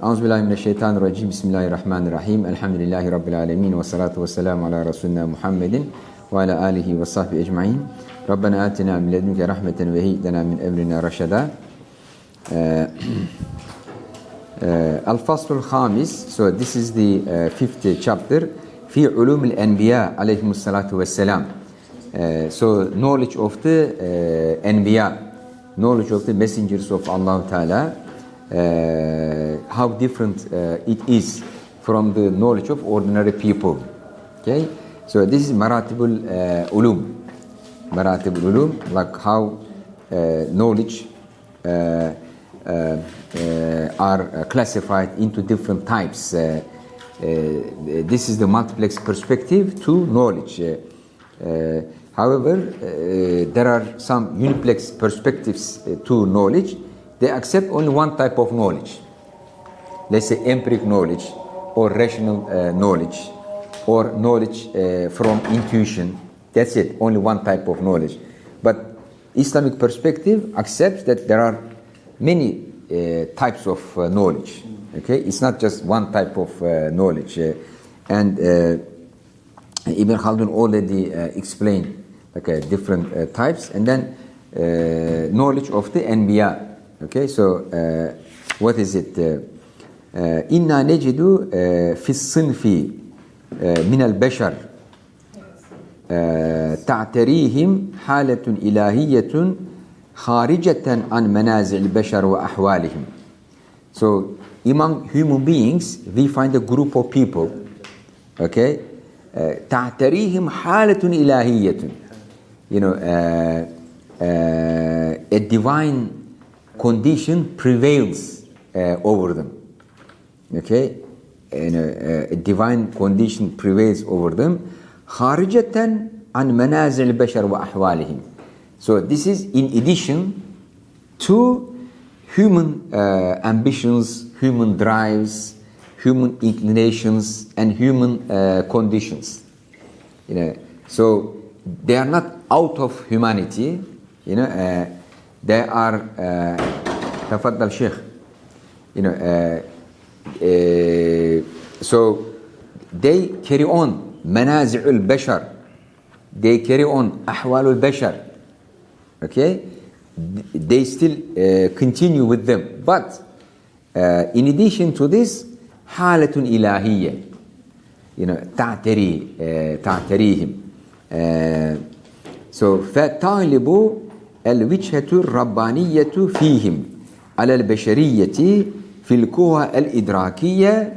Euzubillahimineşşeytanirracim. Bismillahirrahmanirrahim. Elhamdülillahi Rabbil alemin. Ve salatu ve selamu ala Resulina Muhammedin ve ala alihi ve sahbihi ecmain. Rabbena atina min ledunke rahmeten ve hi'lena min emrina raşada. Al-Faslul Khamis. So this is the fifth chapter. Fi ulumil enbiya aleyhimussalatu vesselam. So knowledge of the enbiya, knowledge of the messengers of Allah Ta'ala. How different it is from the knowledge of ordinary people. Okay, so this is maratibul ulum, like how knowledge are classified into different types. This is the multiplex perspective to knowledge. However, there are some uniplex perspectives to knowledge. They accept only one type of knowledge. Let's say empiric knowledge or rational knowledge or knowledge from intuition. That's it, only one type of knowledge. But Islamic perspective accepts that there are many types of knowledge. Okay, it's not just one type of knowledge. And Ibn Khaldun already explained different types. And then knowledge of the Anbiya. Okay, so what is it? Inna nejidu fi sinfi min al-bashar ta'tarihim halatun ilahiyetun kharijatan an manazil al-bashar wa ahwalihim. So among human beings, we find a group of people. Okay, ta'tarihim halatun ilahiyetun. You know, a divine condition prevails over them. Okay, and a divine condition prevails over them. Kharijatan an manazil al-bashar wa ahwalihim. So this is in addition to human ambitions, human drives, human inclinations, and human conditions. You know, so they are not out of humanity. You know. They are تفضل Sheikh. You know, so they carry on منازع البشر. They carry on أحوال البشر. Okay, they still continue with them. But in addition to this, حالة إلهية. You know, تعتريهم. So فطالب الوجهة الربانية فيهم على البشرية في القوى الإدراكية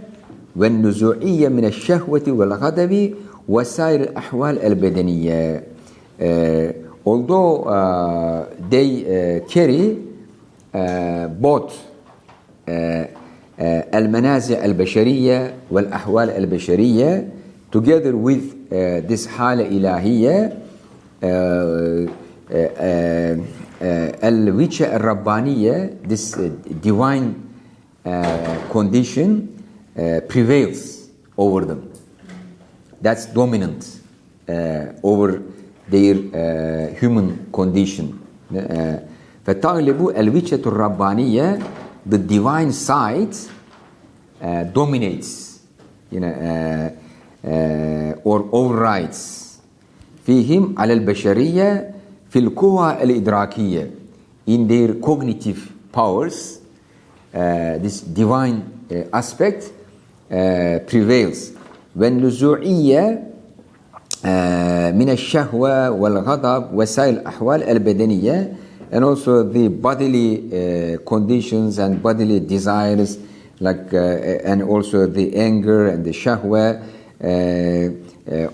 والنزوعية من الشهوة والغضب وسائر الأحوال البدنية. Although they carry both المنازع البشرية والأحوال البشرية together with this حالة إلهية, الوجهة الربانية, this divine condition prevails over them. That's dominant over their human condition. فتغلب الوجهة الربانية, the divine side dominates, you know, or overrides فيهم على البشرية في القوى الإدراكية, in their cognitive powers. This divine aspect prevails. والنزوعية من الشهوة والغضب وسائل الأحوال البدنية, and also the bodily conditions and bodily desires, like and also the anger and the shahwa,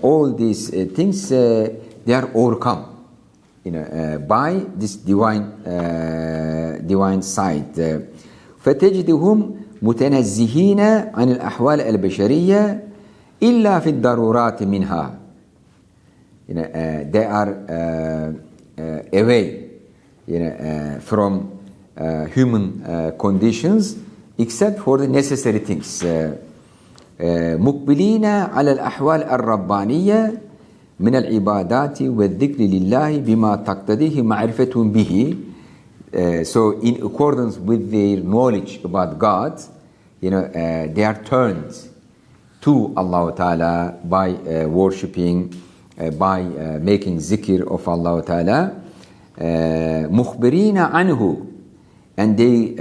all these things they are overcome, you know, by this divine side. فتجدهم متنزهين عن الأحوال البشرية إلا في الضرورات منها. You know, they are away, you know, from human conditions except for the necessary things. مقبلين على الأحوال الربانية من العبادات والذكر لله بما تقتضيه معرفتهم به. So in accordance with their knowledge about God they are turned to Allah Ta'ala by worshipping, by making zikr of Allah Ta'ala, mukhbirina anhu, and they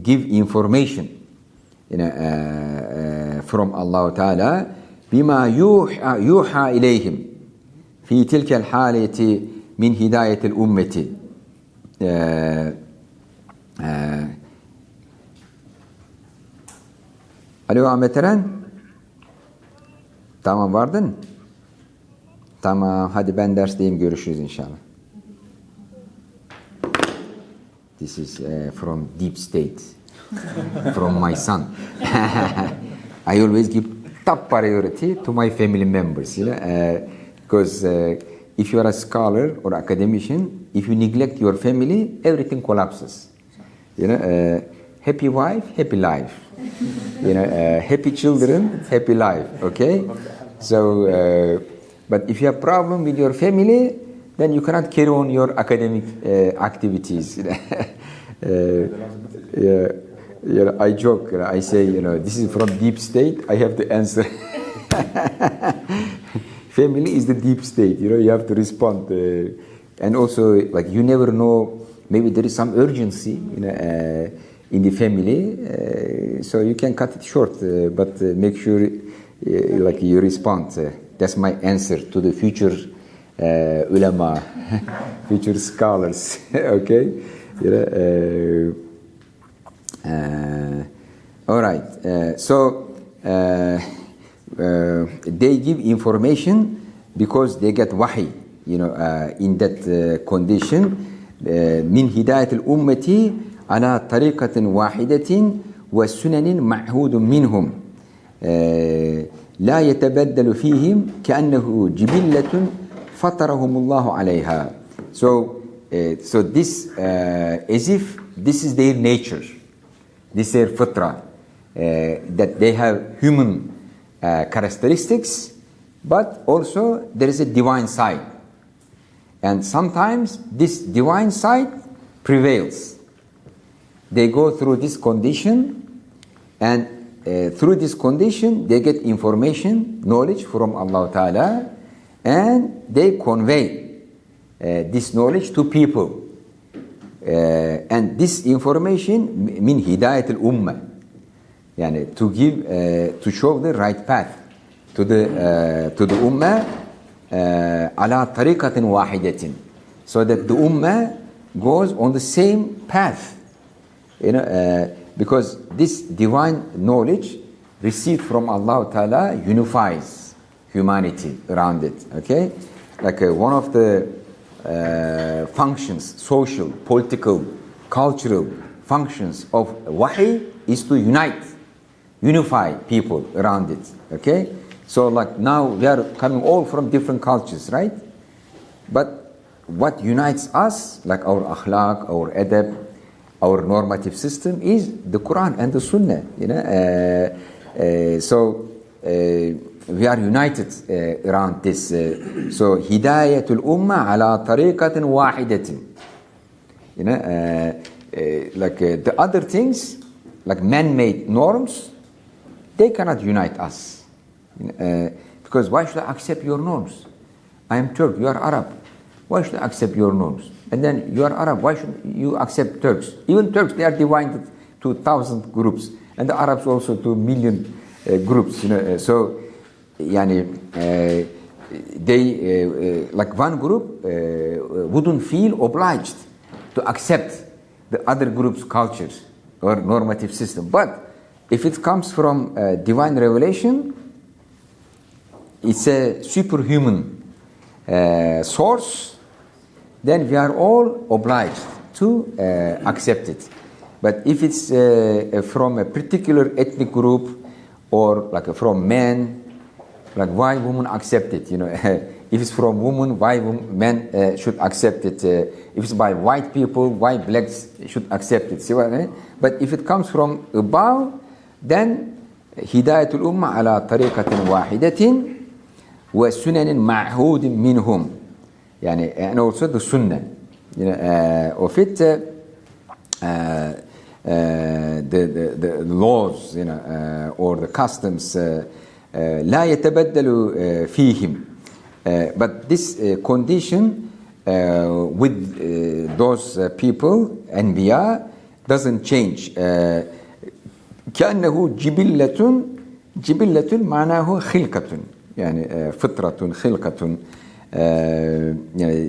give information from Allah Ta'ala, بما يوحى إليهم في تلك الحالة من هداية الأمة. Alo Ahmet Eren? Tamam, vardın? Tamam, hadi ben dersteyim, görüşürüz inşallah. This is from deep state, from my son. I always give top priority to my family members, because if you are a scholar or academician, if you neglect your family, everything collapses. Happy wife, happy life. Happy children, happy life. Okay? So, but if you have problem with your family, then you cannot carry on your academic activities. I joke. I say, this is from deep state. I have to answer. Family is the deep state. You have to respond. And also, like, you never know. Maybe there is some urgency, in the family, so you can cut it short. But make sure, like, you respond. That's my answer to the future ulama, future scholars. Okay. All right. So they give information because they get wahi, in that condition. من هداية الأمة على طريقة واحدة وسنن معهود منهم لا يتبدل فيهم كأنه جبلة فطرهم الله عليها. So this as if this is their nature, this is their fitra, that they have human characteristics, but also there is a divine side. And sometimes this divine side prevails. They go through this condition, and through this condition they get information, knowledge from Allah Ta'ala, and they convey this knowledge to people. And this information min hidayat al-ummah, to give, to show the right path to the ummah, ala tariqatin wahidatin, so that the ummah goes on the same path, because this divine knowledge received from Allah Ta'ala unifies humanity around it. Okay, like one of the functions, social, political, cultural functions of wahi is to unify people around it. Okay. So like now we are coming all from different cultures, right? But what unites us, like our akhlaq, our adab, our normative system, is the Quran and the Sunnah. So we are united around this. So hidayatul ummah ala tariqatin wahidatin. Like the other things, like man-made norms, they cannot unite us. Because why should I accept your norms? I am Turk, you are Arab. Why should I accept your norms? And then you are Arab, why should you accept Turks? Even Turks, they are divided to 1,000 groups, and the Arabs also to 1,000,000 groups. So, they like one group wouldn't feel obliged to accept the other group's cultures or normative system. But if it comes from divine revelation, it's a superhuman source, then we are all obliged to accept it. But if it's from a particular ethnic group, or like from men, like why women accept it? If it's from women, why men should accept it? If it's by white people, why blacks should accept it? See what I mean? But if it comes from above, then hidayatul ummah ala tariqatin wahidatin وسنن معهود منهم, and also the sunnah of it, the laws, or the customs لا يتبدل فيهم. But this condition with those people أنبياء doesn't change. كأنه جبلة معناه خلقة, يعني فطرة خلقة.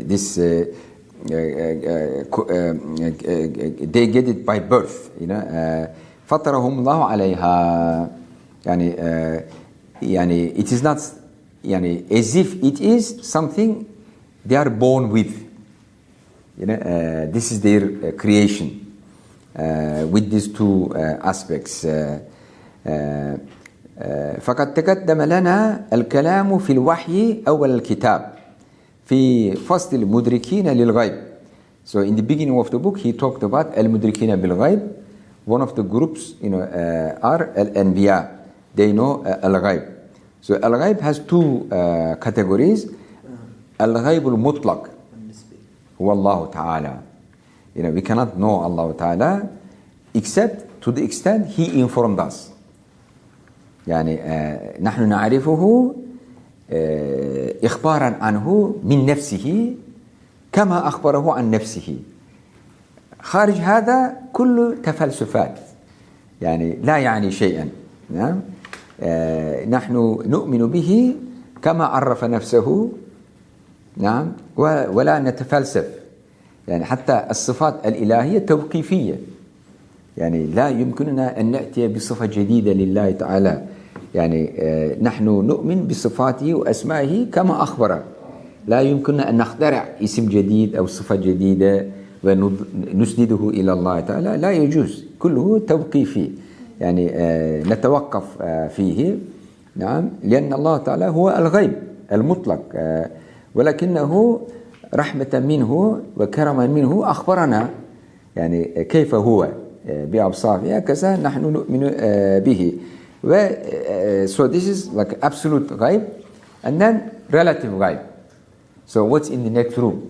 This they get it by birth, فطرهم الله عليها. يعني it is not as if it is something they are born with. This is their creation with these two aspects. فقد تقدم لنا الكلام في الوحي أول الكتاب في فصل المدركين للغيب. So in the beginning of the book he talked about المدركين بالغيب. One of the groups are الأنبياء. They know الغيب. So الغيب has two categories. الغيب المطلق هو الله تعالى. We cannot know Allah Ta'ala except to the extent He informed us. يعني نحن نعرفه إخبارا عنه من نفسه كما أخبره عن نفسه. خارج هذا كل تفلسفات, يعني لا يعني شيئا. نحن نؤمن به كما عرف نفسه, ولا نتفلسف. يعني حتى الصفات الإلهية توقيفية, يعني لا يمكننا أن نأتي بصفة جديدة لله تعالى. يعني نحن نؤمن بصفاته وأسمائه كما أخبر. لا يمكننا أن نخترع اسم جديد أو صفة جديدة ونسنده إلى الله تعالى, لا يجوز, كله توقيفي. يعني نتوقف فيه, لأن الله تعالى هو الغيب المطلق, ولكنه رحمة منه وكرما منه أخبرنا يعني كيف هو بأوصافه, هكذا نحن نؤمن به. So this is like absolute غيب, and then relative غيب. So what's in the next room?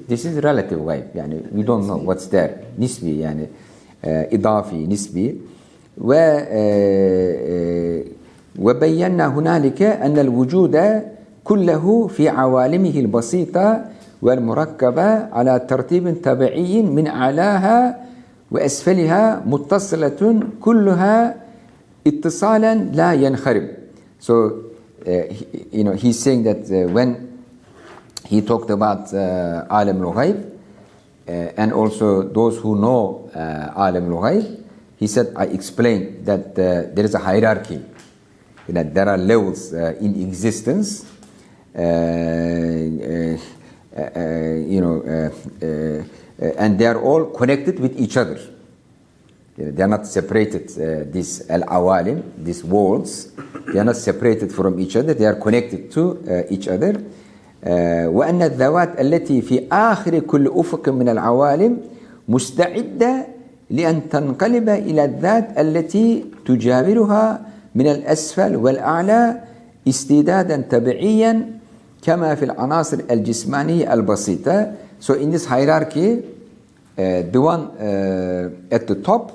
This is relative غيب, يعني we don't know what's there. نسبي, يعني إضافي نسبي. وبينا هنالك أن الوجود كله في عوالمه البسيطة والمركبة على ترتيب طبيعي من أعلاها وأسفلها متصلة كلها اتصالا لا ينخرم. So he's saying that when he talked about عالم الغيب and also those who know عالم الغيب, he said, I explained that there is a hierarchy, that there are levels in existence, and they are all connected with each other. They are not separated. These al-awalim, these worlds, they are not separated from each other. They are connected to each other. وأن الذوات التي في آخر كل أفق من العوالم مستعدة لأن تنقلب إلى الذات التي تجاورها من الأسفل والأعلى استعدادا طبيعيا كما في العناصر الجسمانية البسيطة. So in this hierarchy, the one at the top,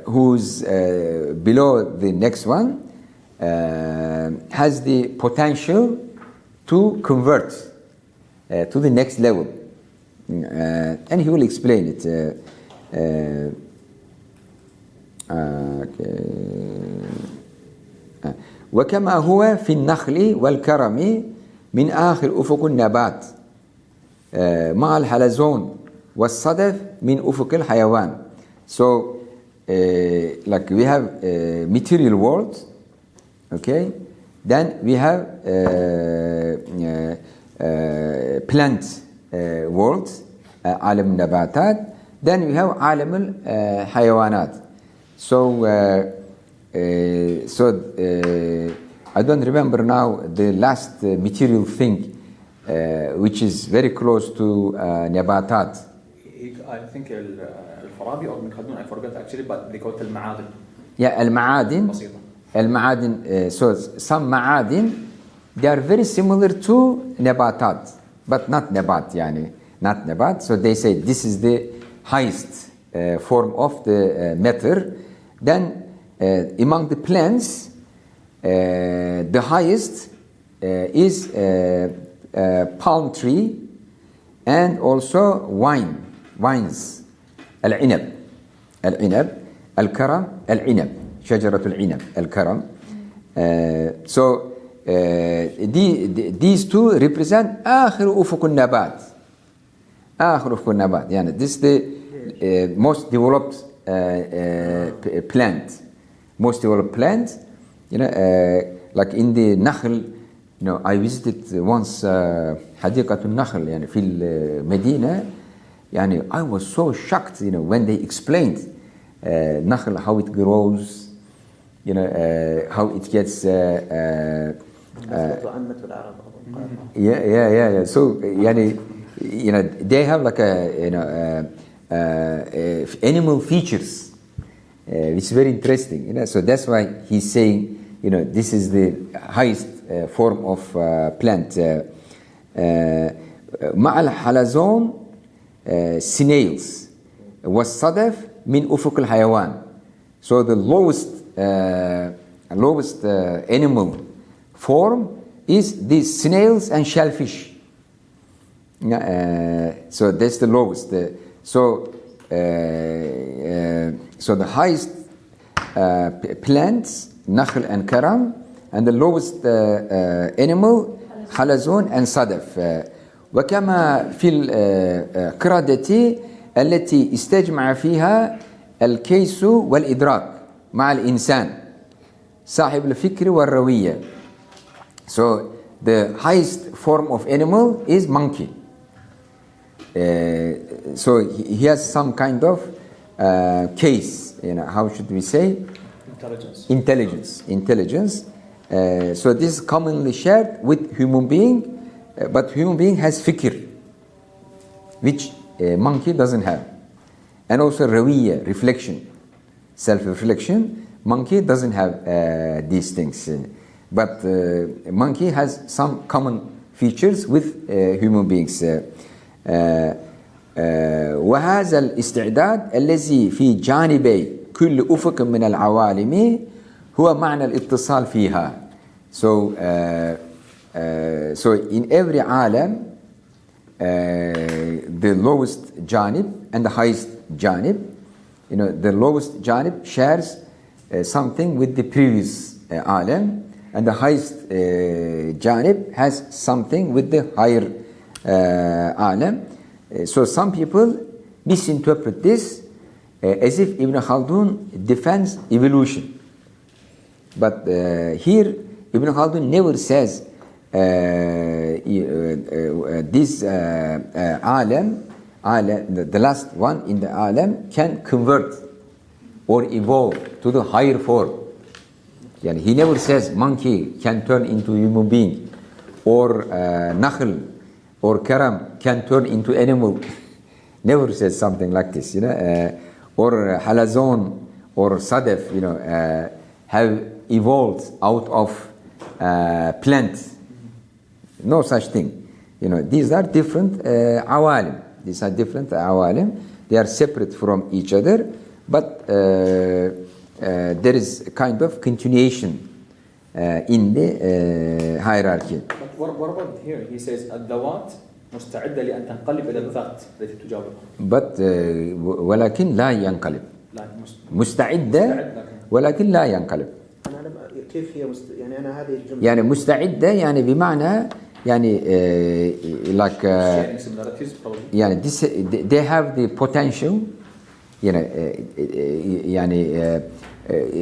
who's below the next one, has the potential to convert to the next level. And he will explain it. وكما هو في النخل والكرم من آخر أفق النبات مع الحلزون والصدف من أفق الحيوان. So like we have material world, okay, then we have plant world, عالم النباتات, then we have عالم الحيوانات. So I don't remember now the last material thing which is very close to نباتات. I think الفارابي or من خلدون, I forgot actually, but they call it المعادن. Yeah, المعادن. بسيطة. المعادن. So some معادن, they are very similar to نباتات, but not نبات, يعني not نبات. So they say this is the highest form of the matter. Then among the plants, the highest is palm tree and also wines. العنب الكرم العنب شجرة العنب الكرم. So these two represent آخر أفق النبات. آخر أفق النبات. يعني this is the most developed plant. Most developed plant. You know, like in the Nakhl, you know, I visited once حديقة النخل يعني في المدينة. يعني I was so shocked, you know, when they explained Nakhl, how it grows, you know, how it gets. Yeah. So, يعني, you know, they have like a, you know, animal features, which is very interesting, you know. So that's why he's saying, you know, this is the highest form of plant. مع الحلزون snails والصدف من أفق الحيوان. So the lowest animal form is these snails and shellfish. So that's the lowest. So the highest plants nakhl and karam, and the lowest animal حلزون and صدف. وكما في القردة التي استجمع فيها الكيس والإدراك مع الإنسان صاحب الفكر والروية. So the highest form of animal is monkey. So he has some kind of case, you know, how should we say? Intelligence. So this is commonly shared with human being, but human being has fikr, which monkey doesn't have. And also rawiya, reflection, self-reflection. Monkey doesn't have these things. But monkey has some common features with human beings. وهذا الاستعداد الذي في جانبي كل أفق من العوالم هو معنى الاتصال فيها. So in every عالم the lowest janib and the highest janib, you know, the lowest janib shares something with the previous عالم, and the highest janib has something with the higher عالم. So some people misinterpret this as if Ibn Khaldun defends evolution. But here Ibn Khaldun never says this alam, the last one in the alam, can convert or evolve to the higher form. Yani he never says monkey can turn into human being, or nakhl or karam can turn into animal. Never says something like this, you know. Or halazon or sadef, you know, have evolved out of plants. No such thing. You know, these are different awalim. These are different awalim. They are separate from each other, but there is a kind of continuation in the hierarchy. But what about here? He says الذوات مستعدة لأن تنقلب إلى الذات التي تجاوبها. But ولكن لا ينقلب. مستعدة ولكن لا ينقلب. كيف هي يعني أنا هذه الجملة يعني مستعدة يعني بمعنى يعني like يعني this, they have the potential, you know, يعني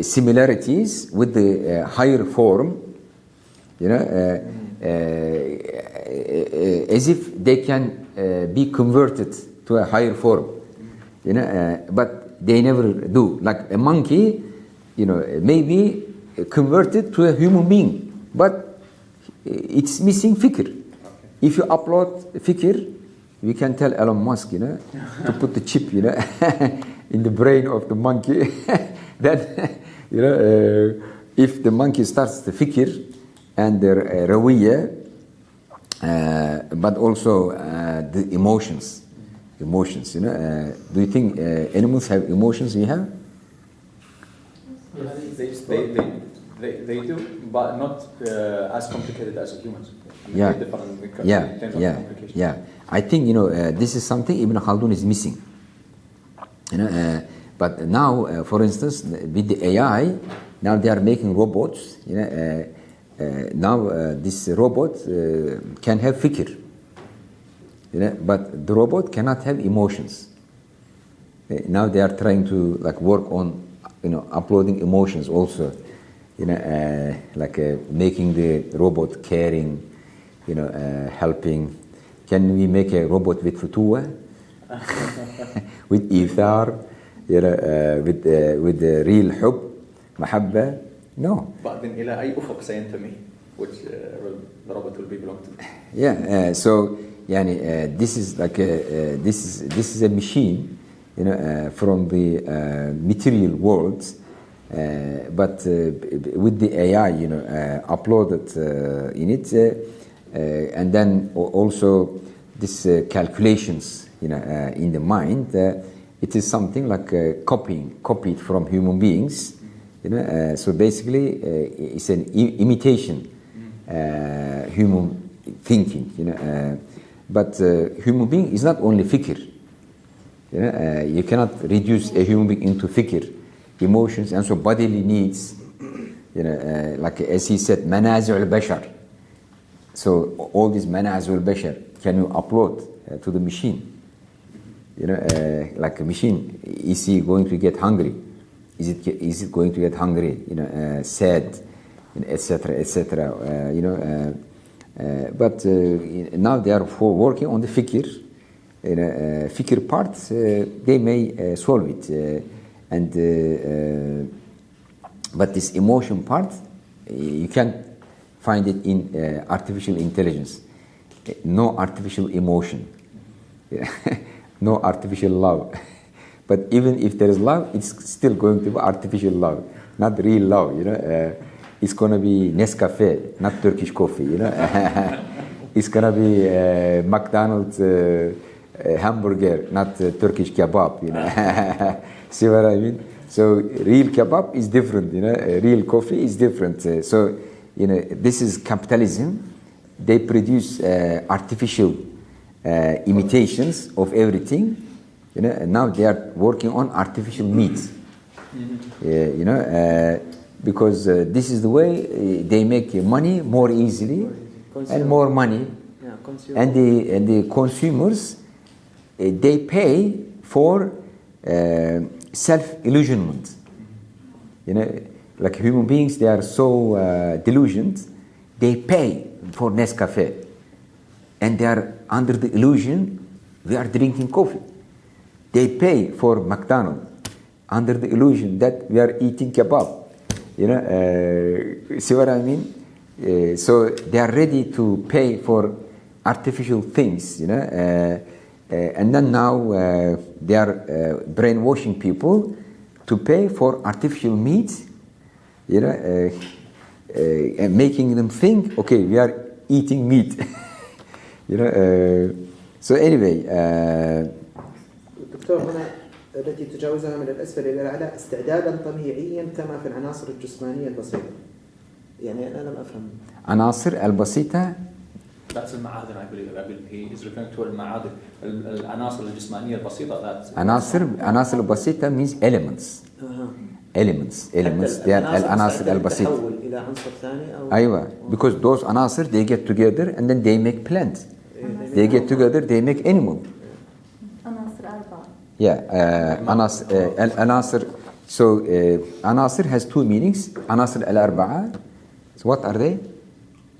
similarities with the higher form, you know, as if they can be converted to a higher form, you know, but they never do. Like a monkey, you know, maybe converted to a human being, but it's missing fikr. If you upload fikr, we can tell Elon Musk, you know, to put the chip, you know, in the brain of the monkey. Then, you know, if the monkey starts the fikr and the rawiya, but also the emotions, emotions. Do you think animals have emotions? We have. They do, but not as complicated as humans. Yeah. Very different in terms Yeah, of yeah, complication. yeah. I think this is something Ibn Khaldun is missing. But now, for instance, with the AI, now they are making robots. Now this robot can have fikr, but the robot cannot have emotions. Now they are trying to work on uploading emotions also. Making the robot caring, helping. Can we make a robot with futuwa, with ithar, with the real hub, mahabba? No. But then إلى أي أفق سينتمي, which the robot will be belong to. Yeah. So, this is this is a machine, from the material world. But with the AI, uploaded in it, and then also these calculations, in the mind, it is something like copied from human beings, So basically, it's an imitation human thinking, But human being is not only fikr. You cannot reduce a human being into fikr, emotions, and so bodily needs. Like as he said, manazi' al-bashar. So all these manazi' al-bashar, can you upload to the machine? Like a machine, is he going to get hungry? Is it going to get hungry? Sad, etc., etc. But now they are working on the fikr. Fikr part, they may solve it, but this emotion part, you can't find it in artificial intelligence. No artificial emotion, no artificial love. But even if there is love, it's still going to be artificial love, not real love. It's gonna be Nescafe, not Turkish coffee. It's gonna be McDonald's hamburger, not Turkish kebab. See what I mean? So real kebab is different. Real coffee is different. So this is capitalism. They produce artificial imitations of everything. Now they are working on artificial meat. Because this is the way they make money more easily and more money. Yeah, and the consumers, they pay for self-illusionment. Like human beings, they are so delusioned, they pay for Nescafe. And they are under the illusion, we are drinking coffee. They pay for McDonald's under the illusion that we are eating kebab. See what I mean? So they are ready to pay for artificial things, and then now they are brainwashing people to pay for artificial meat, and making them think, okay, we are eating meat. So anyway. دكتور، هنا التي تجاوزها من الأسفل إلى الأعلى استعدادا طبيعيا كما في العناصر الجسمانية البسيطة. يعني أنا لم أفهم. عناصر البسيطة. That's المعادن. I believe he is referring to المعادن. العناصر الجسمانية البسيطة. That's عناصر البسيطة means elements. Elements. They are العناصر البسيطة. تحول إلى عنصر ثاني أو. أيوة. Because those عناصر they get together and then they make plant. They get together, they make animal. Yeah, عناصر. So عناصر has two meanings. عناصر الأربعة. So what are they?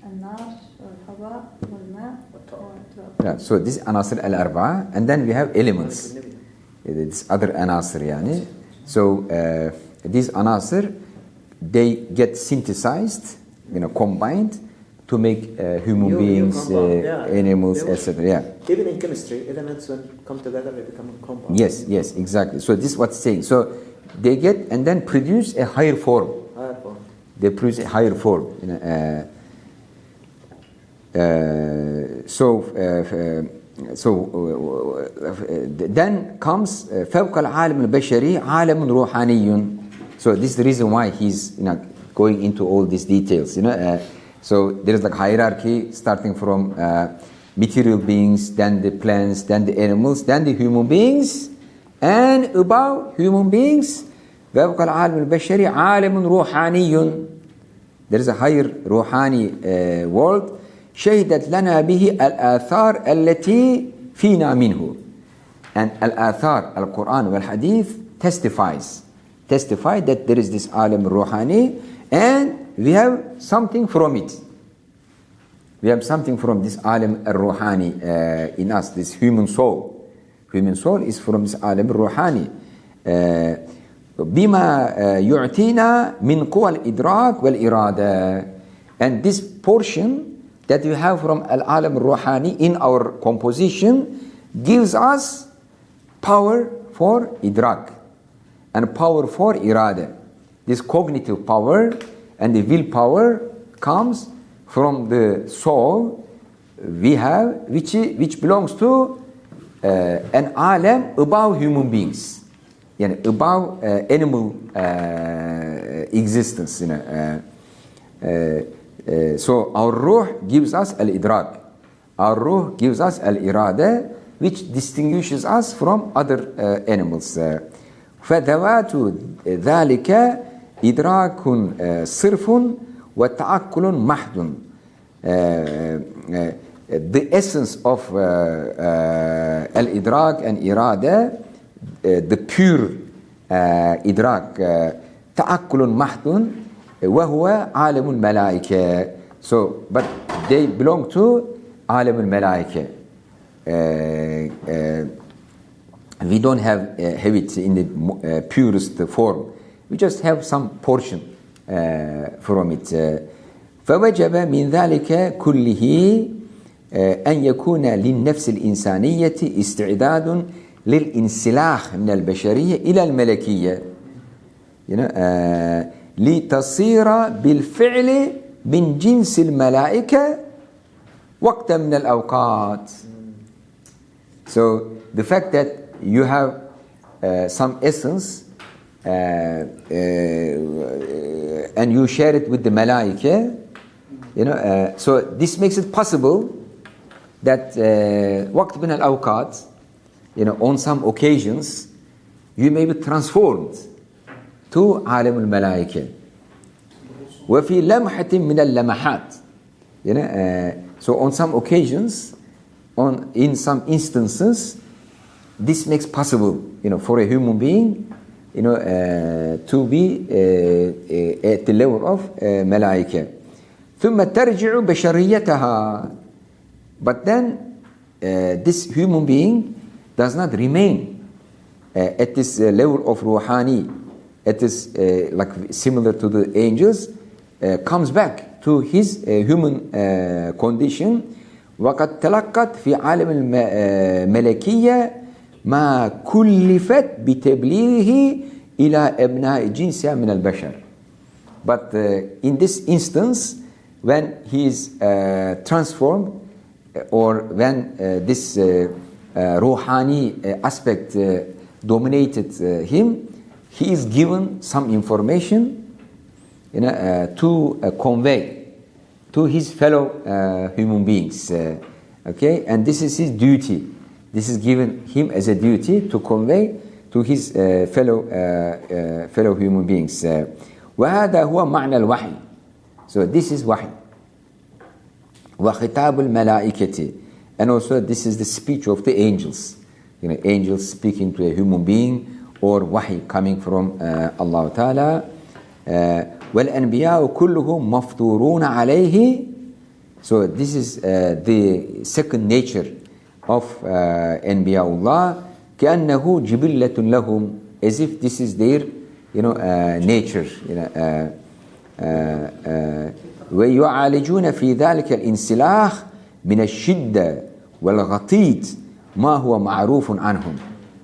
النار والهواء والماء والتراب. Yeah, so this عناصر الأربعة, and then we have elements. This other عناصر يعني. So these عناصر, they get synthesized, combined to make human beings, animals, etc. Yeah. Even in chemistry, elements when come together they become a compound. Yes, exactly. So this is what's saying. So they get and then produce a higher form. They produce a higher form. So then comes فوق العالم البشري عالم روحاني. So this is the reason why he's going into all these details. So there is like hierarchy starting from material beings, then the plants, then the animals, then the human beings, and above human beings فوق العالم البشري عالم روحاني. There is a higher روحاني world. شهدت لنا به الآثار التي فينا منه. And الآثار القرآن والحديث testify that there is this عالم الروحاني and we have something from it. We have something from this عالم الروحاني in us, this human soul. Human soul is from this عالم الروحاني. بما يعطينا من قوى الإدراك والإرادة. And this portion that we have from Al-Alam Al-Ruhani in our composition gives us power for idrak and power for irada. This cognitive power and the willpower comes from the soul we have, which belongs to an alam above human beings, above animal existence. So our ruh gives us al-idrak. Our ruh gives us al-irada, which distinguishes us from other animals. فذوات ذلك إدراك صرف وتعقل محض. The essence of al-idrak and irada, the pure idrak, تعقل محض وهو عالم الملائكة. So, but they belong to عالم الملائكة. We don't have it in the purest form. We just have some portion from it. فوجب من ذلك كله أن يكون للنفس الإنسانية استعداد للانسلاخ من البشرية إلى الملكية. لتصير بالفعل من جنس الملائكة وقت من الأوقات. So the fact that you have some essence and you share it with the malaika, so this makes it possible that وقت من الأوقات, on some occasions you may be transformed to عالم الملائكة وفي لمحة من اللمحات. So on some occasions, in some instances, this makes possible, for a human being, to be at the level of malaika. ثم ترجع بشريتها. But then this human being does not remain at this level of ruhani. It is like similar to the angels, comes back to his human condition. وقد تلقت في عالم الملكية ما كلفت بتبليغه إلى أبناء جنسها من البشر. But in this instance, when he is transformed, or when this ruhani aspect dominated him, he is given some information to convey to his fellow human beings. Okay, and this is his duty. This is given him as a duty to convey to his fellow human beings. وهذا هو معنى الوحي. So this is wahy. وخطاب الملائكة. And also this is the speech of the angels. Angels speaking to a human being, or wahy coming from Allah Ta'ala. والأنبياء كلهم مفطورون عليه. So this is the second nature of أنبياء كأنه جبلة لهم, as if this is their nature. ويعالجون في ذلك الانسلاخ من الشدة والغطيط ما هو معروف عنهم.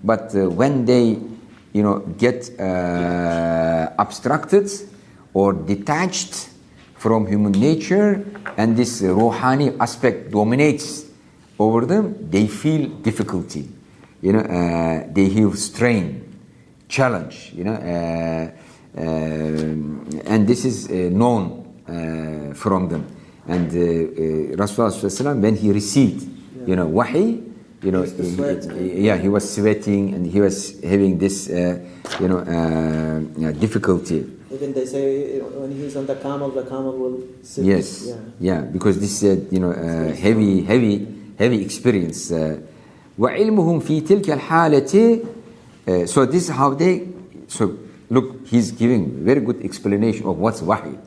But when they get abstracted or detached from human nature, and this ruhani aspect dominates over them, they feel difficulty. They feel strain, challenge. And this is known from them. And Rasulullah when he received, wahi, he was sweating and he was having this, difficulty. Even they say when he's on the camel will sit. Yes, because this is heavy experience. وعلمهم في تلك الحالة. So this is how they. So look, he's giving very good explanation of what's wahi.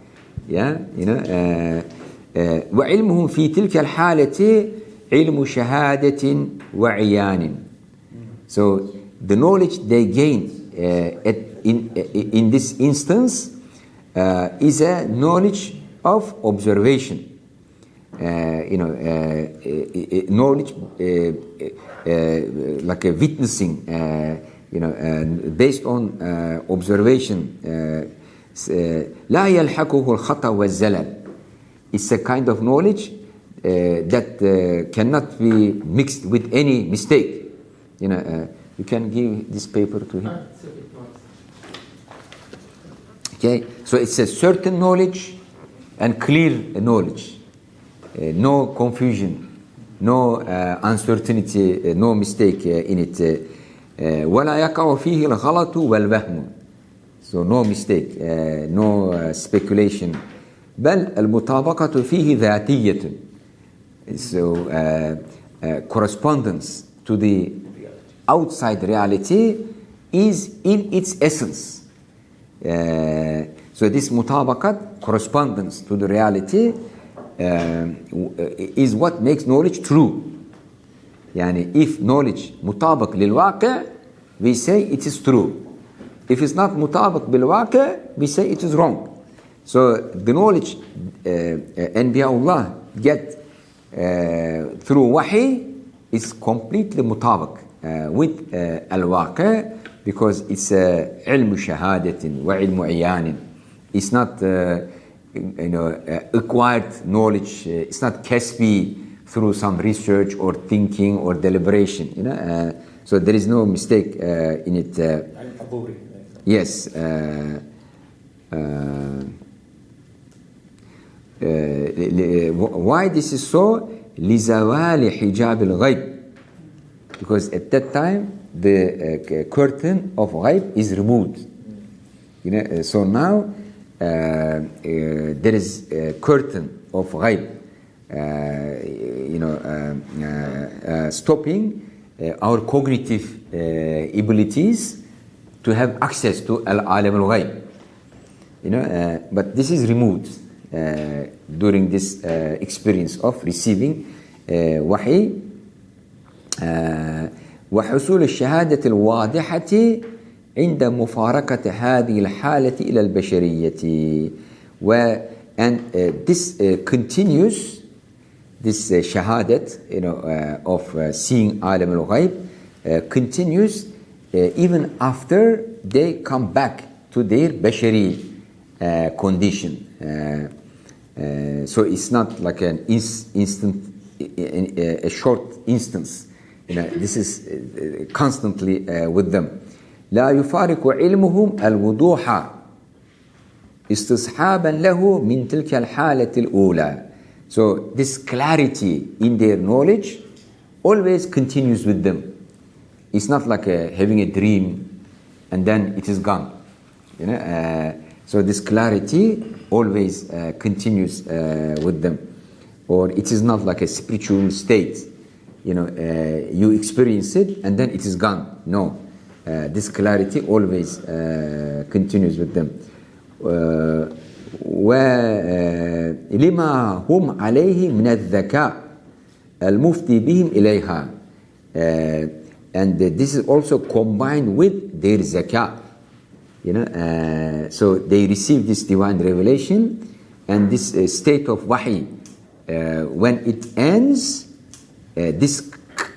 وعلمهم في تلك الحالة علم شهادة وعيان. So the knowledge they gain in this instance is a knowledge of observation. Knowledge like a witnessing, based on observation. لا يلحقه الخطأ والزلل. It's a kind of knowledge that cannot be mixed with any mistake. You can give this paper to him. Okay, so it's a certain knowledge and clear knowledge. No confusion, no uncertainty, no mistake in it. ولا يقع فيه الغلط والوهم. So no mistake, no speculation. بل المطابقة فيه ذاتية. So correspondence to the outside reality is in its essence. So this mutabaqat, correspondence to the reality, is what makes knowledge true. If knowledge mutabaq lilwaqi', we say it is true. If it's not mutabaq bilwaqi', we say it is wrong. So the knowledge Anbiyaullah get through wahi is completely mutabaq with al-waqi', because it's ilm shahadatin wa ilm iyanin. It's not acquired knowledge. It's not kasbi through some research or thinking or deliberation. So there is no mistake in it. Yes. Why this is so? لزوال حجاب الغيب. Because at that time the curtain of ghaib is removed. So now there is a curtain of ghaib, stopping our cognitive abilities to have access to al-alam al-ghaib. But this is removed during this experience of receiving wahi. وحصول الشهادة الواضحة عند مفارقة هذه الحالة إلى البشرية. And this continues, this shahadat, of seeing alam al-ghaib continues even after they come back to their bashari condition. So it's not like an instant, a short instance. This is constantly with them. لا يفارق علمهم الوضوح استصحابا له من تلك الحالة الأولى. So this clarity in their knowledge always continues with them. It's not like having a dream and then it is gone. So this clarity always continues with them. Or it is not like a spiritual state. You experience it and then it is gone. No, this clarity always continues with them. ولما هم عليه من الذكاء المفضي بهم إليها. And this is also combined with their zakah. So they receive this divine revelation and this state of wahi. When it ends, this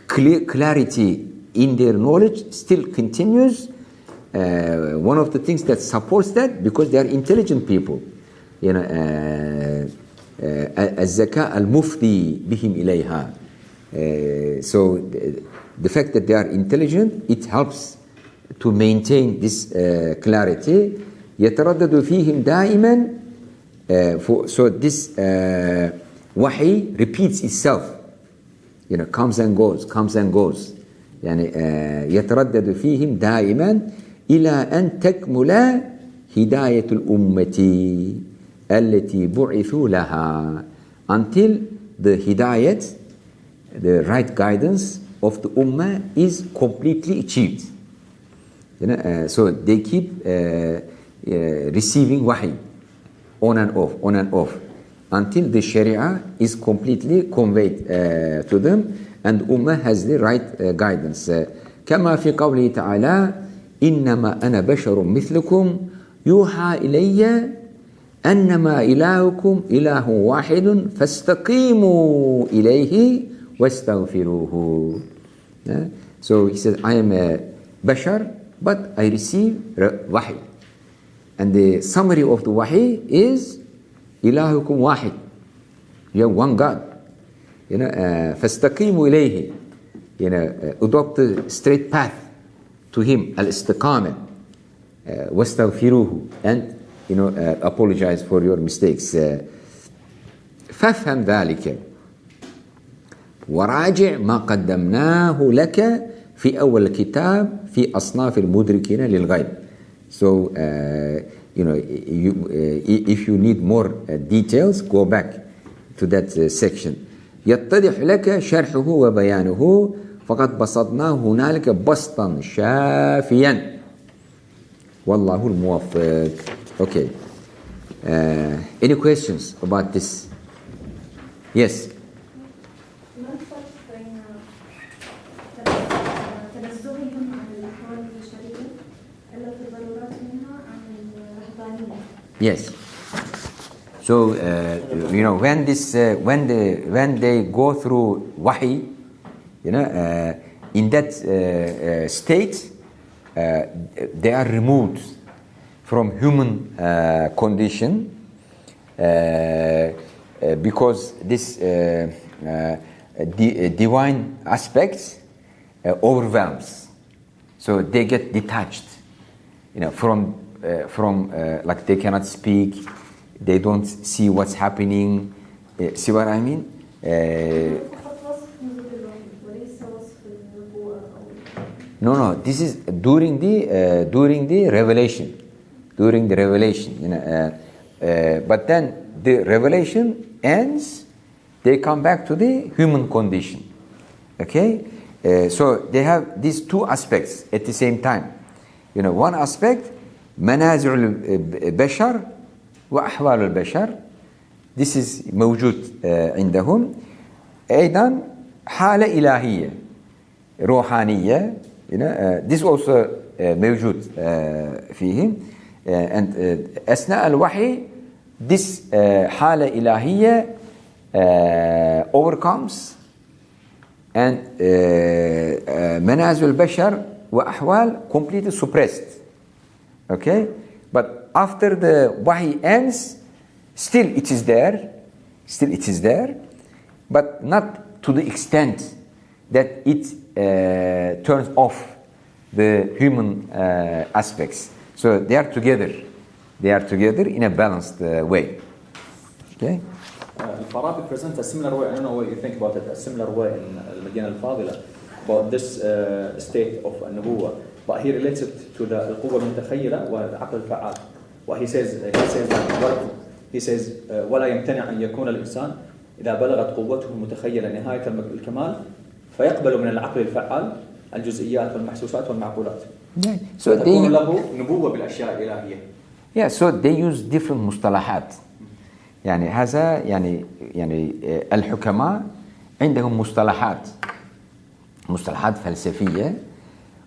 clarity in their knowledge still continues. One of the things that supports that, because they are intelligent people, الذكاء المفضي بهم إليها. So the fact that they are intelligent, it helps to maintain this clarity. يتردد فيهم دائما. So this wahi repeats itself, comes and goes, comes and goes. يعني يتردد فيهم دائما إلى أن تكمل هداية الأمة التي بعثوا لها, until the hidayat, the right guidance of the ummah is completely achieved. So they keep receiving wahi on and off until the sharia is completely conveyed to them and ummah has the right guidance. كما في قوله تعالى إنما أنا بشر مثلكم يوحى إلي أنما إلهكم إله واحد فاستقيموا إليه واستغفروه. So he says, I am a bashar, but I receive wahi. And the summary of the wahi is إلهكم واحد. You have one God. فاستقيموا إليه. Adopt the straight path to him. الاستقامة. واستغفروه. And apologize for your mistakes. فافهم ذلك وراجع ما قدمناه لك في أول الكتاب في أصناف المدركين للغيب. So if you need more details, go back to that section. يتضح لك شرحه وبيانه فقد بسطناه هنالك بسطا شافيا والله الموفق. Okay. Any questions about this? Yes. ما الفرق بين تنزههم عن الأحوال البشرية إلا في ضرورات منها عن الرهبانية؟ Yes. So when they go through wahi, in that state, they are removed from human condition because this divine aspect overwhelms. So they get detached, from like they cannot speak, they don't see what's happening. See what I mean? No. This is during the revelation. During the revelation, but then the revelation ends. They come back to the human condition. Okay, so they have these two aspects at the same time. One aspect, منازع البشر وأحوال البشر. This is موجود عندهم. أيضا حالة إلهية روحانية. This also موجود فيهم. And أثناء الوحي this حالة إلهية overcomes and منازل البشر وأحوال completely suppressed. Okay, but after the wahi ends, still it is there, but not to the extent that it turns off the human aspects. So they are together in a balanced way. Okay. Farabi presents a similar way. I don't know what you think about it. A similar way in Al-Madinah Al-Fadila about this state of النبوة, but he relates it to the القوة المتخيلة والعقل الفعال. What he says ولا يمتنع أن يكون الإنسان إذا بلغت قوته المتخيلة نهاية الكمال فيقبل من العقل الفعال الجزئيات والمحسوسات والمعقولات. So تكون له نبوة بالأشياء الإلهية. Yeah, so they use different مصطلحات. يعني هذا يعني الحكماء عندهم مصطلحات فلسفية،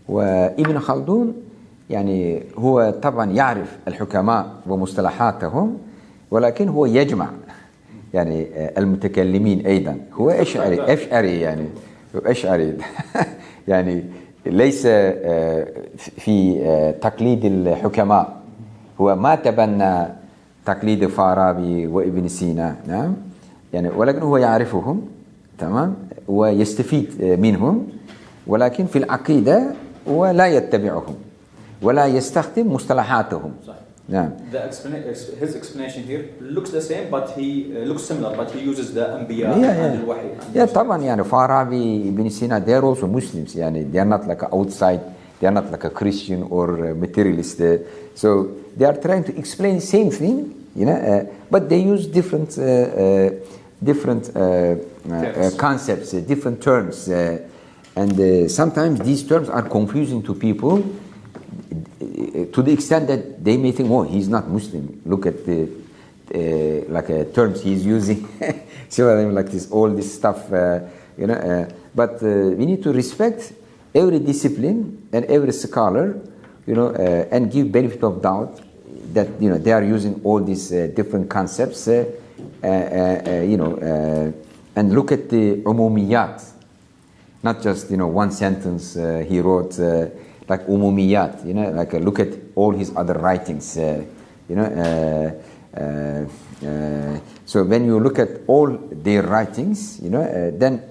وابن خلدون يعني هو طبعا يعرف الحكماء ومصطلحاتهم، ولكن هو يجمع يعني المتكلمين أيضا. هو أشعري يعني ليس في تقليد الحكماء، هو ما تبنى تقليد فارابي وابن سينا، نعم يعني، ولكن هو يعرفهم تمام، ويستفيد منهم، ولكن في العقيدة ولا يتبعهم ولا يستخدم مصطلحاتهم. نعم. His explanation here looks the same, but he looks similar, but he uses the أنبياء and الوحي. طبعا يعني Farabi, Ibn Sina, they are also Muslims. يعني they are not like outside, they are not like a Christian or materialist. So they are trying to explain the same thing, but they use different concepts, different terms, and sometimes these terms are confusing to people to the extent that they may think, oh, he's not Muslim. Look at the terms he's using. See what I mean? Like this, all this stuff, but we need to respect every discipline and every scholar, and give benefit of doubt that they are using all these different concepts, and look at the umumiyat, not just one sentence he wrote, like umumiyat, like look at all his other writings, so when you look at all their writings, then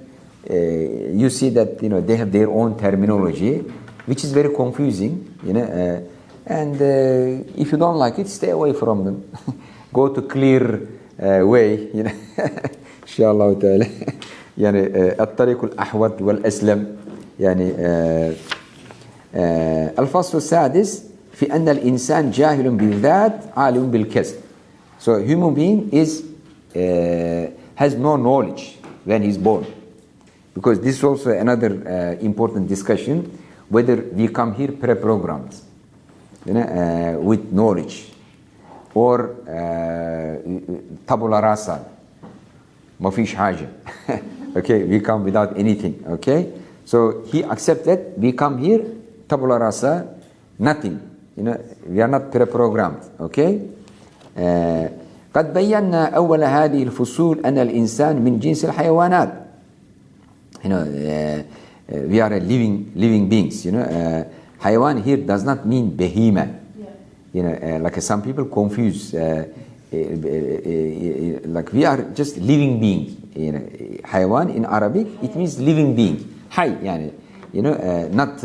you see that they have their own terminology, which is very confusing, and if you don't like it, stay away from them. Go to clear way, inshallah ta'ala. يعني الطريق الأحوط والأسلم. يعني الفصل السادس في أن الإنسان جاهل بالذات عالم بالكسب. So human being has no knowledge when he's born, because this is also another important discussion, whether we come here pre-programmed, with knowledge, or tabula rasa, ما فيش حاجة. Okay, we come without anything. Okay, so he accepted we come here tabula rasa, nothing. We are not pre-programmed. Okay. قد بينا أول هذه الفصول أن الإنسان من جنس الحيوانات. We are living beings. حيوان here does not mean behemoth. Like some people confuse. Like we are just living beings. حيوان in Arabic it means living being. حي يعني not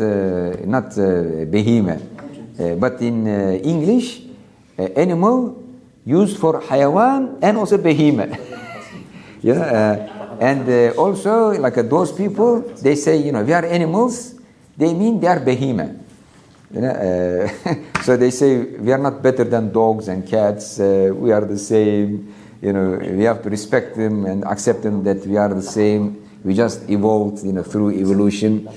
behemoth. But in English, animal used for حيوان and also behemoth. And also like those people, they say we are animals, they mean they are behemoth. So they say we are not better than dogs and cats, we are the same, we have to respect them and accept them that we are the same, we just evolved through evolution.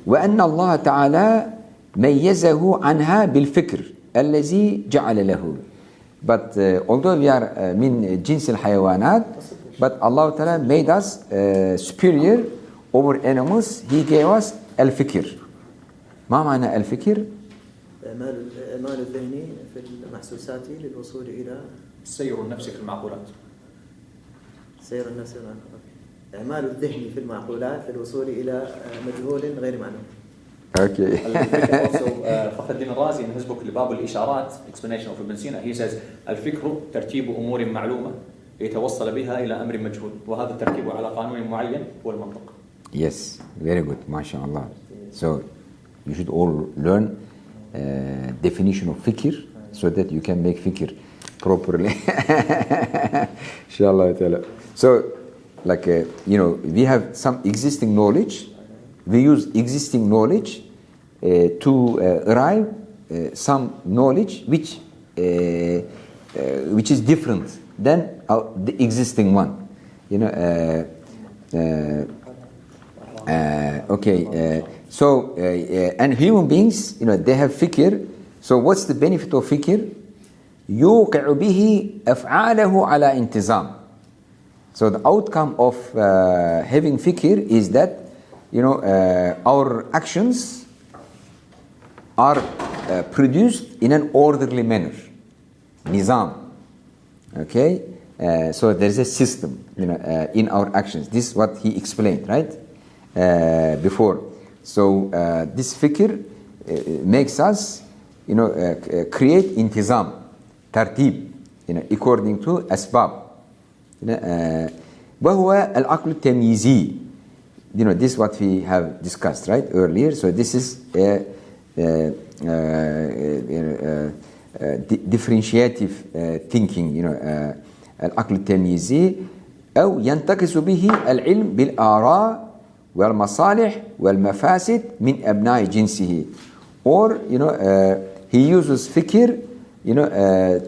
وأن الله تعالى ميزه عنها بالفكر الذي جعل له. But although we are من جنس الحيوانات, but Allah Ta'ala made us superior over animals. He gave us الفكر. ما معنى الفكر؟ إعمال الذهني في المحسوسات للوصول إلى السير النفسي في المعقولات. سير النفسي إعمال الذهني في المعقولات للوصول إلى مجهول غير معلوم. Okay. Also, فخر الدين الرازي in his book لباب الإشارات explanation of Ibn Sina, he says الفكر ترتيب أمور معلومة يتوصل بها إلى أمر مجهول، وهذا الترتيب على قانون معين هو المنطق. Yes, very good, mashallah. So you should all learn definition of fikr so that you can make fikr properly. Inshallah ta'ala. So like we have some existing knowledge, we use existing knowledge to arrive some knowledge which is different than the existing one. So and human beings, they have fikr. So what's the benefit of fikr? يوقع به أفعاله على انتظام. So the outcome of having fikr is that our actions are produced in an orderly manner. Nizam. Okay? So there's a system in our actions. This is what he explained, right? Before. So this fikr makes us create intizam, tartib, according to asbab. وهو العقل التمييزي. You know, this is what we have discussed, right, earlier. So this is differentiative thinking, you know, العقل التمييزي، أو ينتقص به العلم بالآراء والمصالح والمفاسد من أبناء جنسه. Or, you know, he uses fikr, you know,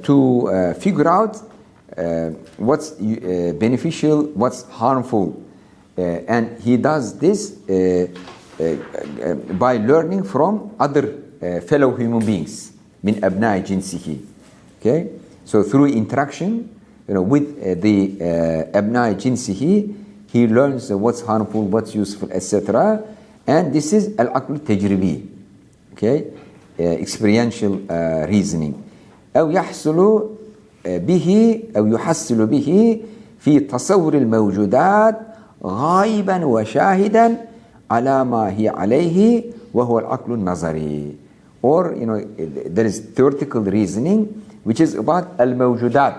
to figure out what's beneficial, what's harmful. And he does this by learning from other fellow human beings, من أبناء جنسه. Okay, so through interaction, you know, with the أبناء جنسه, he learns what's harmful, what's useful, etc. And this is العقل التجريبي. Okay, experiential reasoning. أو يحصل به أو يحصل به في تصور الموجودات غائبا وشاهدا على ما هي عليه وهو العقل النظري. Or, you know, there is theoretical reasoning which is about الموجودات,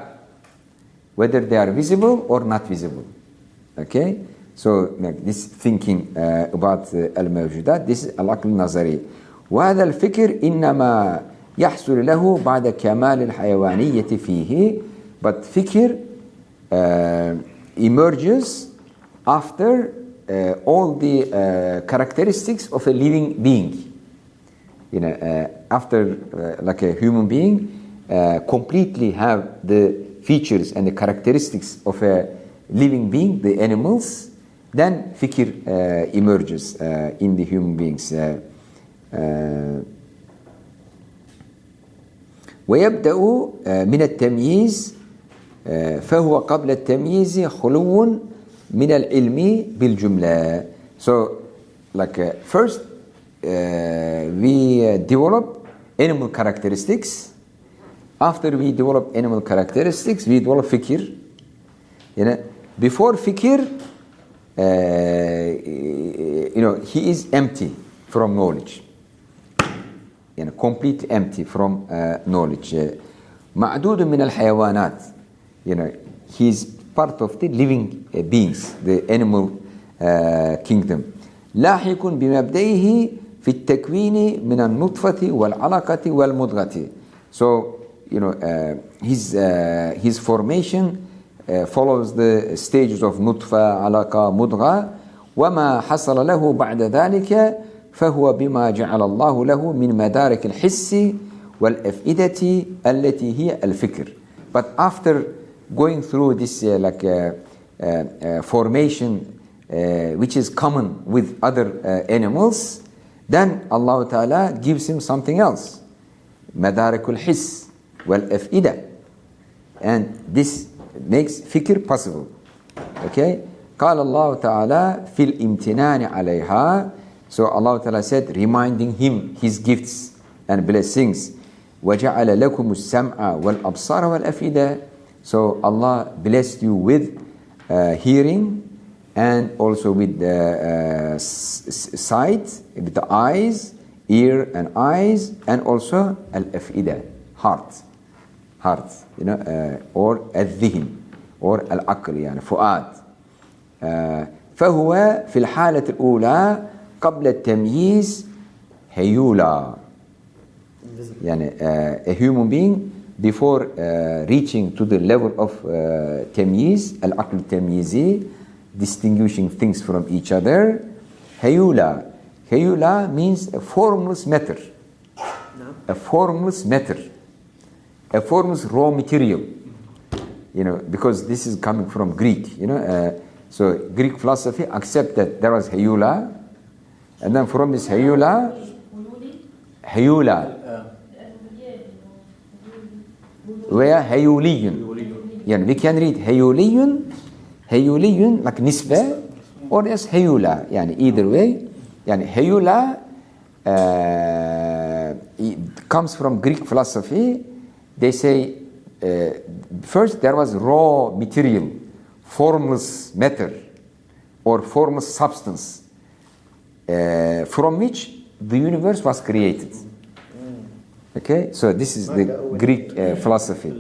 whether they are visible or not visible. Okay, so like this thinking about الموجودات, this is العقل النظري. وهذا الفكر إنما يحصل له بعد كمال الحيوانية فيه. But fikr emerges after all the characteristics of a living being. You know, after like a human being completely have the features and the characteristics of a living being, the animals, then fikr emerges in the human beings. ويبدأ من التمييز فهو قبل التمييز خلو من العلم بالجملة. So like first we develop animal characteristics. After we develop animal characteristics, we develop fikr. You know, before fikr, you know, he is empty from knowledge. You know, completely empty from knowledge. معدود من الحيوانات. You know, he is part of the living beings, the animal kingdom. لاحق بمبدئه في التكوين من النطفة والعلقة والمضغة. So, you know, his formation follows the stages of نطفة, علاقة, مضغة. وما حصل له بعد ذلك فهو بما جعل الله له من مدارك الحس والأفئدة التي هي الفكر. But after going through this formation which is common with other animals, then Allah Ta'ala gives him something else, مدارك الحس والأفئدة, and this makes fikr possible. Okay, قال الله تعالى في الامتنان عليها. So Allah Ta'ala said, reminding him his gifts and blessings, وَجَعَلَ لَكُمُ السَّمْعَ وَالْأَبْصَارَ وَالْأَفْئِدَةَ. So Allah blessed you with hearing and also with sight, with the eyes, ear and eyes, and also al-af'ida, heart, you know, or al-dhihn, or al-aql, يعني فؤاد. فهو في الحالة الأولى قبل التمييز هيولا. يعني a human being before reaching to the level of تمييز, العقل التمييزي, distinguishing things from each other. هيولا. هيولا means a formless matter. A formless matter. A formless raw material. You know, because this is coming from Greek, you know. So Greek philosophy accept that there was هيولا, and then from this هيولا, where هيولي. يعني we can read هيولي, هيولي like نسبة, or yes هيولا. يعني either way. يعني هيولا it comes from Greek philosophy. They say first there was raw material, formless matter or formless substance from which the universe was created. Okay, so this is the Greek philosophy.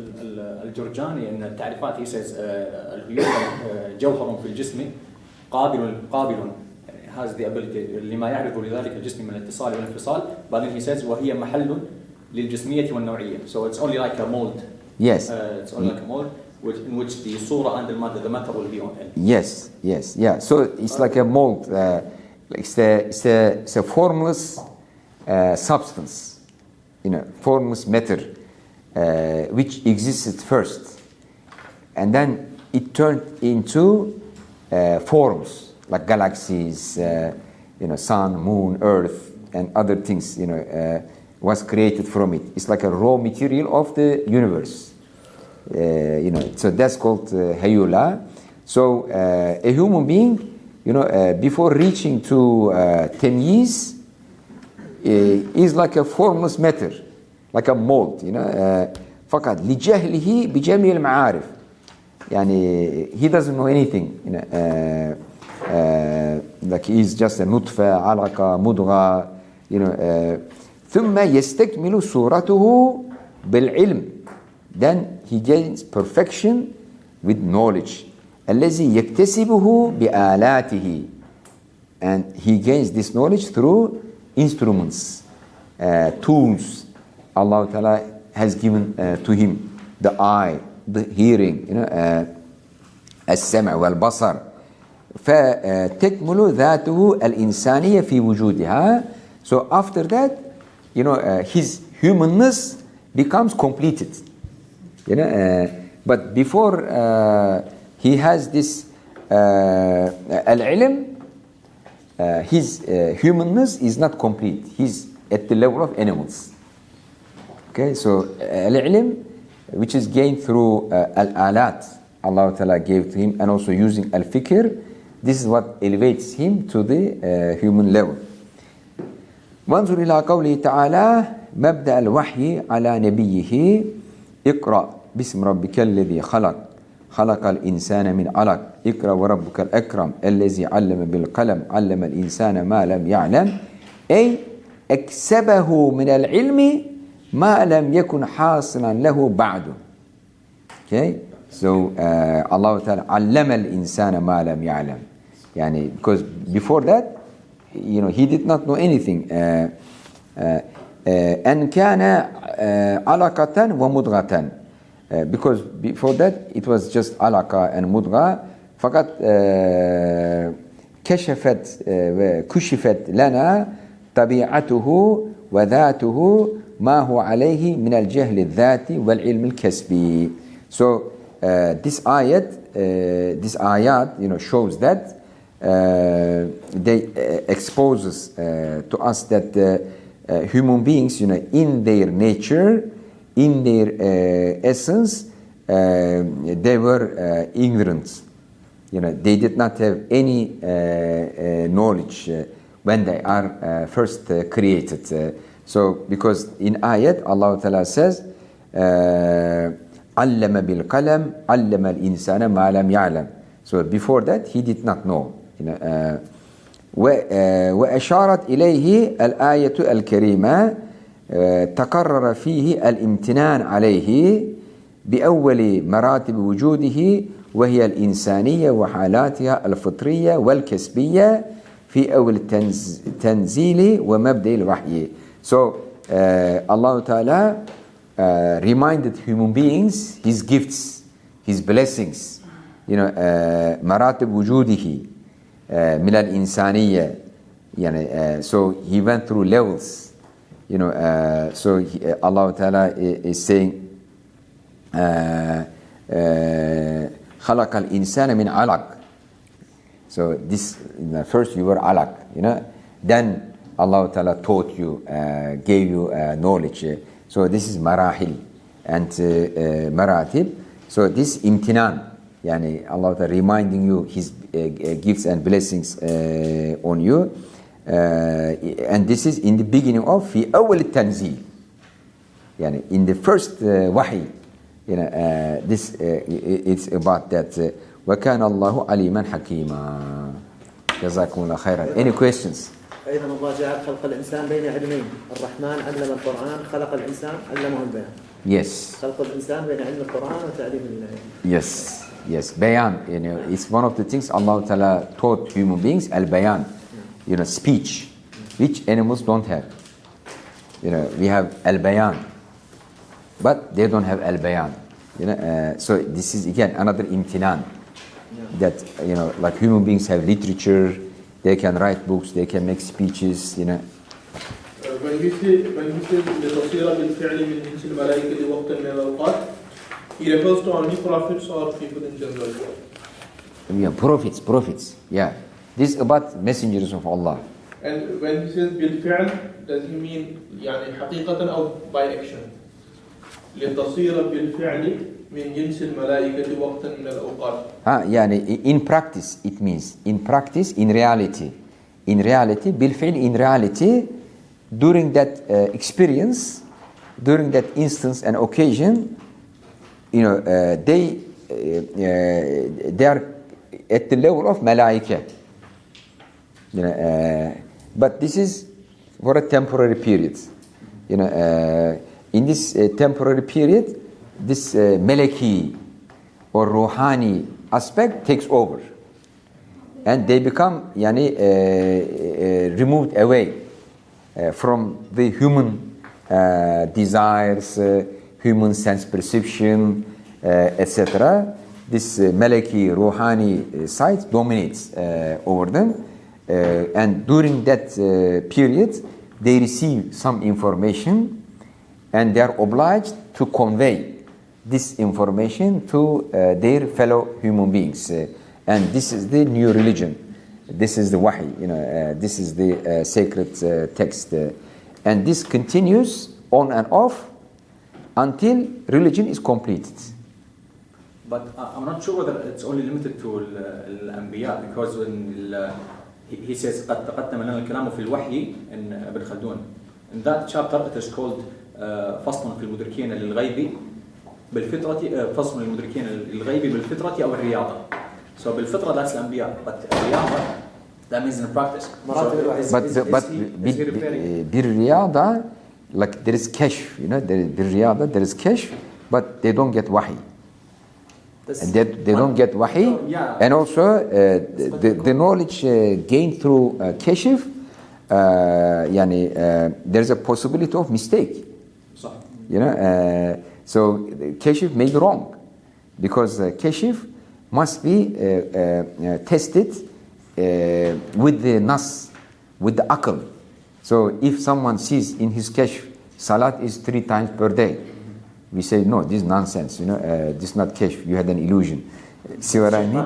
الجرجاني ان التعريفات هي says الهيومن جوهر في الجسم قابل has the ability لما يعرض لذلك الجسم من الاتصال والانفصال. بعدين he says وهي محل للجسمية والنوعية. So it's only like a mold. Yes. It's only like a mold in which the صورة and the matter will be on it. Yes, yeah. So it's like a mold. It's a formless substance, formless matter, which existed first, and then it turned into forms like galaxies, sun, moon, earth, and other things. Was created from it. It's like a raw material of the universe. So that's called hayula. So a human being, before reaching to temyiz, is like a formless matter, like a mold. فقط لجهله بجميع المعارف. He doesn't know anything. Like he's just a nutfa, alaqa, mudgha. ثم يستكمل صورته بالعلم. Then he gains perfection with knowledge. الذي يكتسبه بآلاته. And he gains this knowledge through instruments, tools. Allah Ta'ala has given to him the eye, the hearing, السمع والبصر. فتكمل ذاته الإنسانية في وجودها. So after that, his humanness becomes completed. But before he has this al-ilm, his humanness is not complete. He's at the level of animals. Okay, so al-ilm, which is gained through al-alat, Allah Ta'ala gave to him, and also using al-fikr, this is what elevates him to the human level. وانظر إلى قوله تعالى مبدأ الوحي على نبيه اقرأ باسم ربك الذي خلق الإنسان من علق اقرأ وربك الأكرم الذي علم بالقلم علم الإنسان ما لم يعلم أي اكسبه من العلم ما لم يكن حاصلا له بعد. Okay, so Allah Ta'ala علم الإنسان ما لم يعلم. Because before that, he did not know anything. أن كان علقة ومضغة. Because before that it was just علقة and مضغة. فقط كشفت لنا طبيعته وذاته ما هو عليه من الجهل الذاتي والعلم الكسبي. So this ayat, shows that they exposes to us that human beings, in their nature, in their essence, they were ignorant. They did not have any knowledge when they are first created. So, because in ayat, Allah Ta'ala says, علم بالقلم علم الإنسان ما لم يعلم. So before that, he did not know. وأشارت إليه الآية الكريمة تقرر فيه الامتنان عليه بأول مراتب وجوده وهي الإنسانية وحالاتها الفطرية والكسبية في أول التنزيل ومبدأ الوحي. So Allah Ta'ala reminded human beings his gifts, his blessings. مراتب وجوده من الإنسانية. So he went through levels. So Allah Ta'ala is saying خلق الإنسان من علق. So this, first you were alaq, then Allah Ta'ala taught you, gave you knowledge. So this is marahil and maratib. So this imtinan, Allah Ta'ala reminding you his gifts and blessings on you. And this is in the beginning of في أول التنزيل. In the first wahi. This it's about that. وكان الله عليما حكيما. جزاكم الله خيرا. Any questions? أيضا الله جعل خلق الإنسان بين علمين. الرحمن علم القرآن خلق الإنسان علمه البيان. Yes. خلق الإنسان بين علم القرآن وتعليم Yes. Yes. Bayan. It's one of the things Allah Ta'ala taught human beings. Al-bayan. Speech, which animals don't have. We have al-bayan, but they don't have al-bayan. So this is again another imtinan. That like human beings have literature, they can write books, they can make speeches. When we say لتصير بالفعل من جنس الملائكة لوقت من الأوقات, he refers to only prophets or people in general. Yeah, prophets. Yeah, this is about messengers of Allah. And when he says بالفعل, does he mean يعني حقيقة أو by action? لتصير بالفعل من جنس الملائكة وقت من الأوقات. يعني in practice it means in practice, in reality بالفعل, in reality, during that experience, during that instance and occasion, they are at the level of malaika. But this is for a temporary period. In this temporary period, this malaki or ruhani aspect takes over, and they become removed away from the human desires, human sense perception, etc. This malaki ruhani side dominates over them, and during that period they receive some information, and they are obliged to convey this information to their fellow human beings. And this is the new religion. This is the wahi, this is the sacred text. And this continues on and off until religion is completed. But I'm not sure whether it's only limited to الأنبياء, because when he says قد تقدم لنا الكلام في الوحي in ابن خلدون. In that chapter it is called فصل في المدركين للغيب بالفطرة فصل المدركين للغيب بالفطرة أو الرياضة. So بالفطرة that's الأنبياء, but الرياضة that means in practice. But بالرياضة, like there is kashf, بالرياضة there is kashf, but they don't get wahi. And they don't get wahi, and also the knowledge gained through kashf, there's a possibility of mistake. So kashf may be wrong, because kashf must be tested with the nas, with the aql. So if someone sees in his kashf salat is 3 times per day, we say no, this is nonsense. This is not kashf. You had an illusion. See what I mean?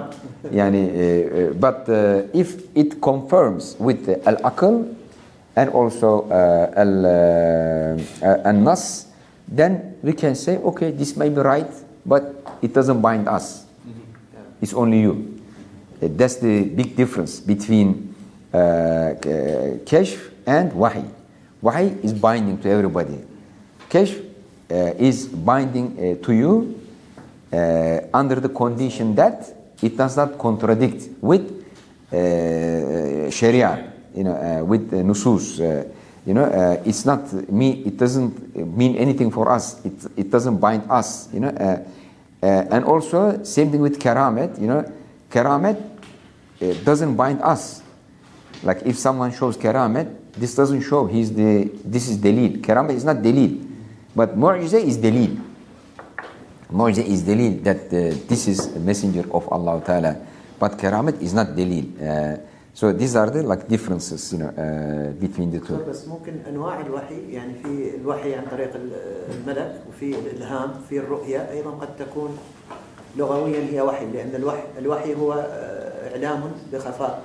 But if it confirms with al-aql and also al-nas, then we can say, okay, this may be right, but it doesn't bind us. It's only you. That's the big difference between kashf and wahi. Wahi is binding to everybody. Kashf is binding to you under the condition that it does not contradict with sharia, with nusus. It's not me. It doesn't mean anything for us. It doesn't bind us. And also same thing with karamat. Karamat doesn't bind us. Like if someone shows karamat, this doesn't show this is dalil. Karamat is not dalil. But mu'jiza is dalil. Mu'jiza is dalil that this is a messenger of Allah Ta'ala. But karamat is not dalil. So these are the differences between the two. بس ممكن أنواع الوحي، يعني في الوحي عن طريق الملك، وفي الإلهام، في الرؤيا أيضا قد تكون لغويا هي وحي، لأن الوحي هو إعلام بخفاء.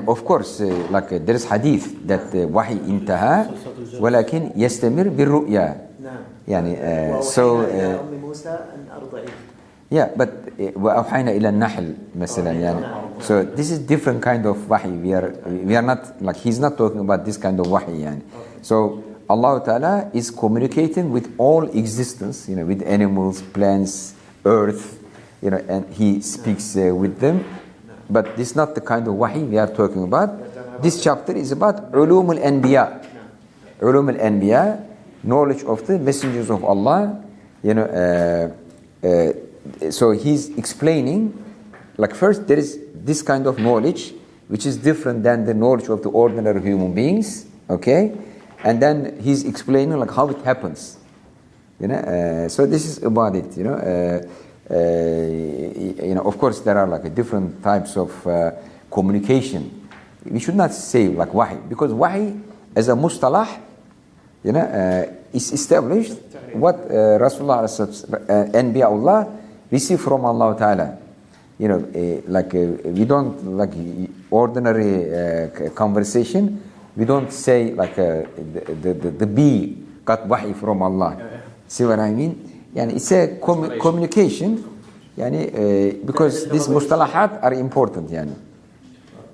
of course there is hadith that وحي انتهى ولكن يستمر بالرؤيا. so أم موسى أن أرضعيه. But وأوحينا إلى النحل مثلا. So this is different kind of wahi. We are not he's not talking about this kind of wahi. So Allah Ta'ala is communicating with all existence, with animals, plants, earth, and He speaks with them. But this is not the kind of wahi we are talking about. This chapter is about ulum al-anbiya. علوم الأنبياء, knowledge of the messengers of Allah, you know, so he's explaining, like first there is this kind of knowledge which is different than the knowledge of the ordinary human beings, okay, and then he's explaining like how it happens, you know, so this is about it, you know, of course there are like different types of communication. We should not say like wahi, because wahi as a mustalah, you know, is established what Rasulullah Anbiya'ullah receive from Allah Ta'ala. You know, we don't, like ordinary conversation, we don't say like the bee got wahi from Allah. See what I mean? Yani it's a communication, yani, because these mustalahat are important. Yani.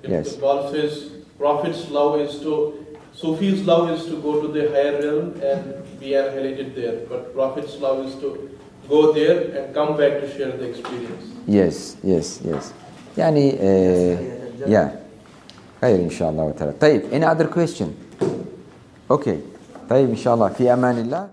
Yes. The Bible says Prophet's love is to, Sufi's love is to go to the higher realm and be annihilated there, but Prophet's love is to go there and come back to share the experience. Yes. يعني yeah. خير إن شاء الله تعالى. طيب, any other question? Okay. طيب إن شاء الله في أمان الله.